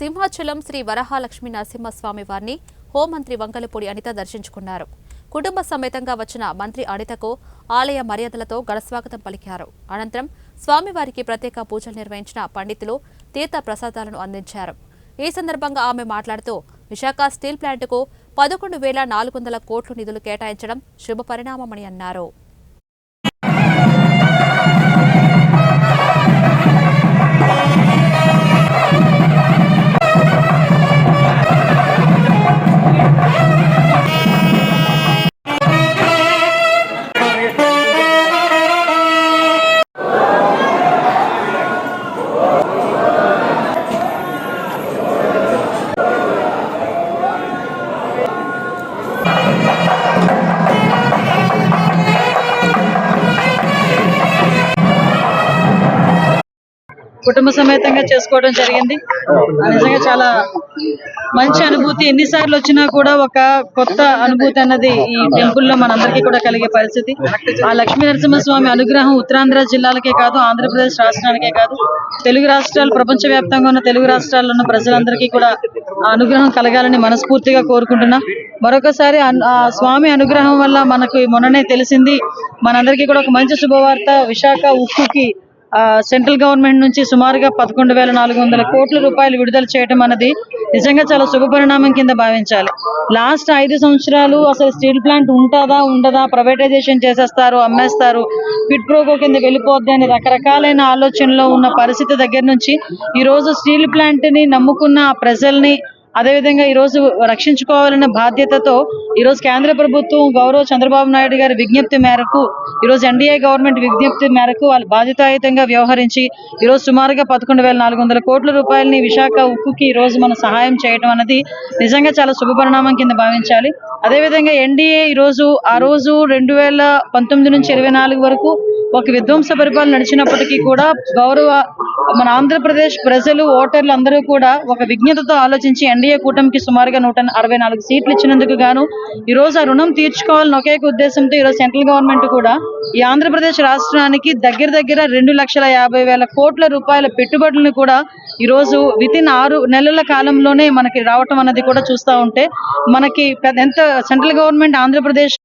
సింహాచలం శ్రీ వరహాలక్ష్మి నరసింహస్వామి వారిని హోంమంత్రి వంగలపూడి అనిత దర్శించుకున్నారు. కుటుంబ సమేతంగా వచ్చిన మంత్రి అనితకు ఆలయ మర్యాదలతో ఘనస్వాగతం పలికారు. అనంతరం స్వామివారికి ప్రత్యేక పూజలు నిర్వహించిన పండితులు తీర్థ ప్రసాదాలను అందించారు. ఈ సందర్భంగా ఆమె మాట్లాడుతూ విశాఖ స్టీల్ ప్లాంట్కు 11,400 కోట్లు నిధులు కేటాయించడం శుభ పరిణామమని అన్నారు. కుటుంబ సమేతంగా చేసుకోవడం జరిగింది. నిజంగా చాలా మంచి అనుభూతి. ఎన్నిసార్లు వచ్చినా కూడా ఒక కొత్త అనుభూతి అన్నది ఈ టెంపుల్ లో మనందరికీ కూడా కలిగే పరిస్థితి. ఆ లక్ష్మీ నరసింహస్వామి అనుగ్రహం ఉత్తరాంధ్ర జిల్లాలకే కాదు, ఆంధ్రప్రదేశ్ రాష్ట్రానికే కాదు, తెలుగు రాష్ట్రాలు, ప్రపంచవ్యాప్తంగా ఉన్న తెలుగు రాష్ట్రాల్లో ఉన్న ప్రజలందరికీ కూడా ఆ అనుగ్రహం కలగాలని మనస్ఫూర్తిగా కోరుకుంటున్నాం. మరొకసారి ఆ స్వామి అనుగ్రహం వల్ల మనకు మొన్ననే తెలిసింది, మనందరికీ కూడా ఒక మంచి శుభవార్త. విశాఖ ఉక్కుకి సెంట్రల్ గవర్నమెంట్ నుంచి సుమారుగా 11,400 కోట్ల రూపాయలు విడుదల చేయడం అన్నది నిజంగా చాలా శుభ పరిణామం కింద భావించాలి. లాస్ట్ 5 సంవత్సరాలు అసలు స్టీల్ ప్లాంట్ ఉంటుందా ఉండదా, ప్రైవేటైజేషన్ చేసేస్తారు, అమ్మేస్తారు, క్విడ్ ప్రోకో కింద వెళ్ళిపోద్ది అని రకరకాలైన ఆలోచనలో ఉన్న పరిస్థితి దగ్గర నుంచి ఈ రోజు స్టీల్ ప్లాంట్ ని నమ్ముకున్న ఆ ప్రజల్ని, అదేవిధంగా ఈ రోజు రక్షించుకోవాలన్న బాధ్యతతో ఈ రోజు కేంద్ర ప్రభుత్వం గౌరవ చంద్రబాబు నాయుడు గారి విజ్ఞప్తి మేరకు, ఈ రోజు ఎన్డీఏ గవర్నమెంట్ విజ్ఞప్తి మేరకు వాళ్ళు బాధ్యతాయుతంగా వ్యవహరించి ఈ రోజు సుమారుగా 11,400 కోట్ల రూపాయలని విశాఖ ఉక్కుకి ఈ రోజు మనం సహాయం చేయడం అనేది నిజంగా చాలా శుభ పరిణామం కింద భావించాలి. అదేవిధంగా ఎన్డీఏ ఆ రోజు 2019 నుంచి 24 వరకు ఒక విధ్వంస పరిపాలన నడిచినప్పటికీ కూడా మన ఆంధ్రప్రదేశ్ ప్రజలు, ఓటర్లు అందరూ కూడా ఒక విజ్ఞతతో ఆలోచించి ఎన్డీఏ కూటమికి సుమారుగా 164 సీట్లు ఇచ్చినందుకు గాను ఈ రోజు ఆ రుణం తీర్చుకోవాలని ఒకే ఉద్దేశంతో ఈ రోజు సెంట్రల్ గవర్నమెంట్ కూడా ఈ ఆంధ్రప్రదేశ్ రాష్ట్రానికి దగ్గర 2,50,000 కోట్ల రూపాయల పెట్టుబడులను కూడా ఈ రోజు వితిన్ 6 నెలల కాలంలోనే మనకి రావటం అన్నది కూడా చూస్తూ ఉంటే మనకి ఎంత సెంట్రల్ గవర్నమెంట్ ఆంధ్రప్రదేశ్